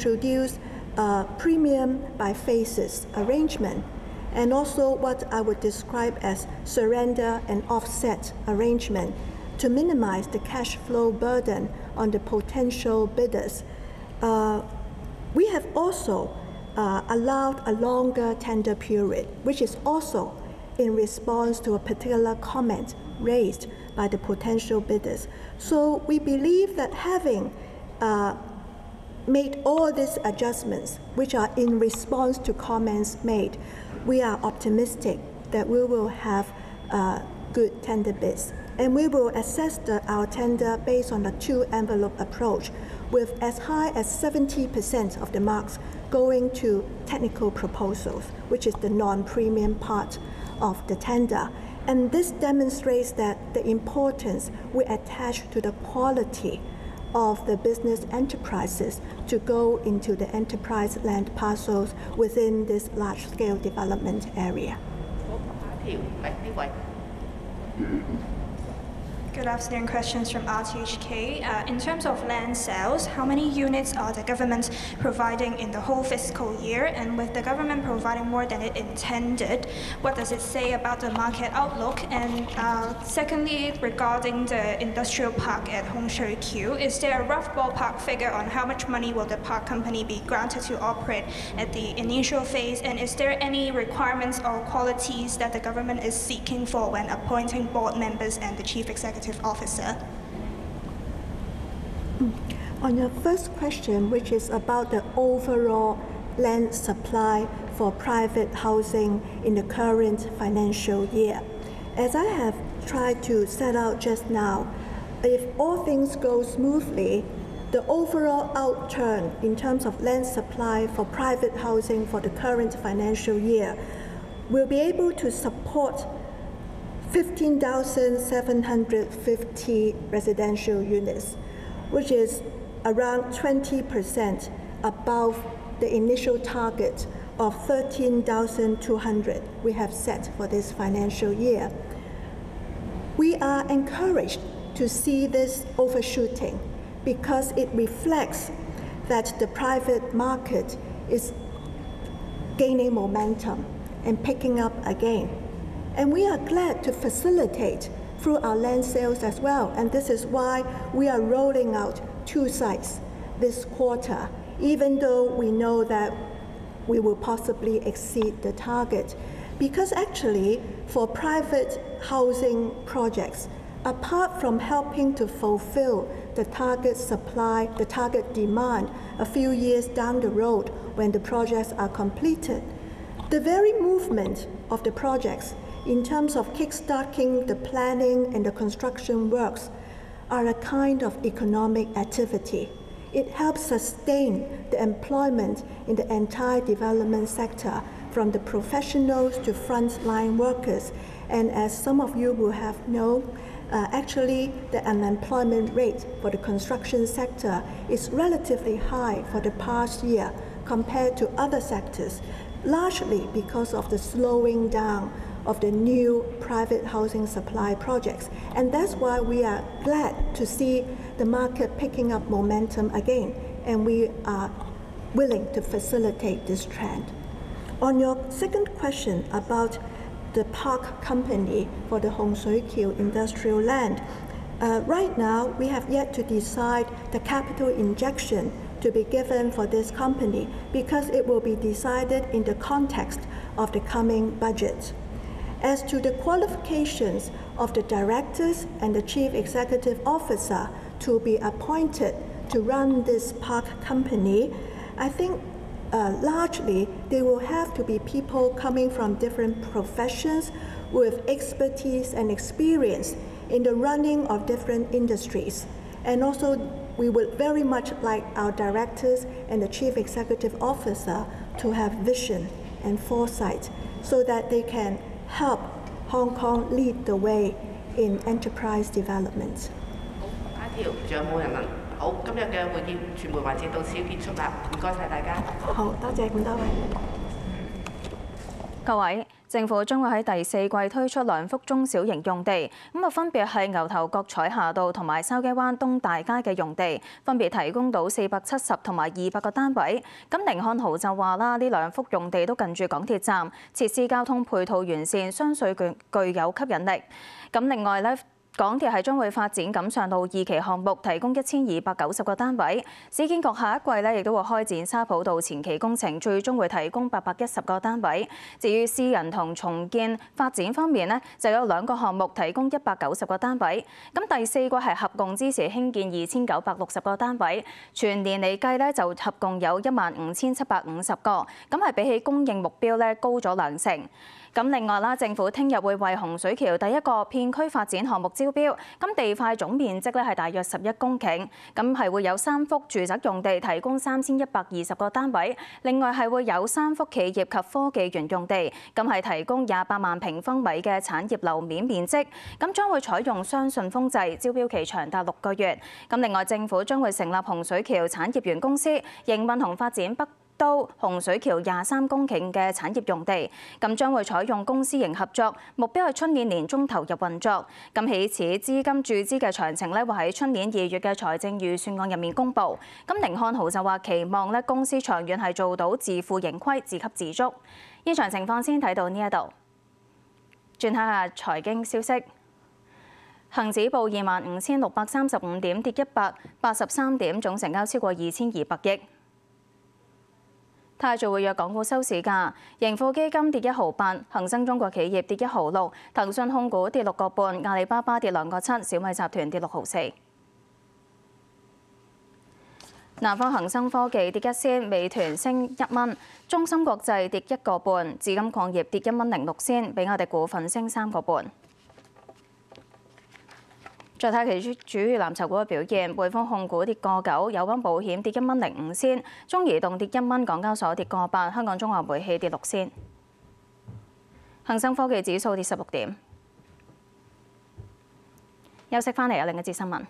introduce a premium by phases arrangement, and also what I would describe as surrender and offset arrangement to minimize the cash flow burden on the potential bidders. We have also allowed a longer tender period, which is also in response to a particular comment raised by the potential bidders. So we believe that having made all these adjustments, which are in response to comments made, we are optimistic that we will have good tender bids. And we will assess our tender based on a two-envelope approach, with as high as 70% of the marks going to technical proposals, which is the non-premium part of the tender. And this demonstrates that the importance we attach to the quality of the business enterprises to go into the enterprise land parcels within this large-scale development area. Good afternoon. Questions from RTHK. In terms of land sales, how many units are the government providing in the whole fiscal year? And with the government providing more than it intended, what does it say about the market outlook? And secondly, regarding the industrial park at Hong Shui Kiu, is there a rough ballpark figure on how much money will the park company be granted to operate at the initial phase? And is there any requirements or qualities that the government is seeking for when appointing board members and the chief executive officer? On your first question, which is about the overall land supply for private housing in the current financial year, as I have tried to set out just now, if all things go smoothly, the overall outturn in terms of land supply for private housing for the current financial year will be able to support 15,750 residential units, which is around 20% above the initial target of 13,200 we have set for this financial year. We are encouraged to see this overshooting because it reflects that the private market is gaining momentum and picking up again. And we are glad to facilitate through our land sales as well. And this is why we are rolling out 2 sites this quarter, even though we know that we will possibly exceed the target. Because actually, for private housing projects, apart from helping to fulfill the target supply, the target demand a few years down the road when the projects are completed, the very movement of the projects in terms of kickstarting the planning and the construction works are a kind of economic activity. It helps sustain the employment in the entire development sector, from the professionals to frontline workers. And as some of you will have known, actually the unemployment rate for the construction sector is relatively high for the past year compared to other sectors, largely because of the slowing down of the new private housing supply projects. And that's why we are glad to see the market picking up momentum again, and we are willing to facilitate this trend. On your second question about the park company for the Hong Shui Kiu industrial land, right now we have yet to decide the capital injection to be given for this company because it will be decided in the context of the coming budget. As to the qualifications of the directors and the chief executive officer to be appointed to run this park company, I think largely they will have to be people coming from different professions with expertise and experience in the running of different industries. And also, we would very much like our directors and the chief executive officer to have vision and foresight so that they can help Hong Kong lead the way in enterprise development. 好，今日嘅會議傳媒環節到此結束啦，唔該晒大家。好，多謝咁多位。各位。政府將會喺第4季推出2幅中小型用地，分別係牛頭角彩霞道同埋筲箕灣東大街嘅用地，分別提供到470同埋200個單位。咁甯漢豪就話啦，呢2幅用地都近住港鐵站，設施交通配套完善，相信具有吸引力。咁另外咧，港鐵係將會發展錦上路2期項目，提供1290個單位。市建局下一季咧亦都會開展沙浦道前期工程，最終會提供810個單位。至於私人同重建發展方面咧，就有2個項目提供190個單位。咁第4季係合共支持興建2960個單位，全年嚟計咧就合共有15750個，咁係比起供應目標咧高咗2成。咁另外啦，政府聽日會為洪水橋第一個片區發展項目招標，咁地塊總面積咧係大約11公頃，咁係會有3幅住宅用地提供3120個單位，另外係會有3幅企業及科技園用地，咁係提供28萬平方米嘅產業樓面面積，咁將會採用雙信封制，招標期長達6個月。咁另外政府將會成立洪水橋產業園公司，營運同發展北都洪水橋23公頃嘅產業用地，咁將會採用公私營合作，目標係出年年中投入運作。咁起始資金注資嘅詳情咧，會喺出年2月嘅財政預算案入面公布。咁甯漢豪就話期望咧公司長遠係做到自負盈虧、自給自足。現場情況先睇到呢一度。轉睇下財經消息，恒指報25,635點，跌183點，總成交超過2200億。泰做活躍港股收市價，盈富基金跌1毫8，恒生中國企業跌1毫6，騰訊控股跌6個半，阿里巴巴跌2個7，小米集團跌6毫4。南方恒生科技跌1仙，美團升1蚊，中芯國際跌1個半，紫金礦業跌1蚊06仙，比亞迪股份升3個半。再睇其主要藍籌股嘅表現，匯豐控股跌個9，友邦保險跌1蚊05仙，中移動跌1蚊，港交所跌個8，香港中華煤氣跌6仙。恒生科技指數跌16點。休息返嚟有另一節新聞。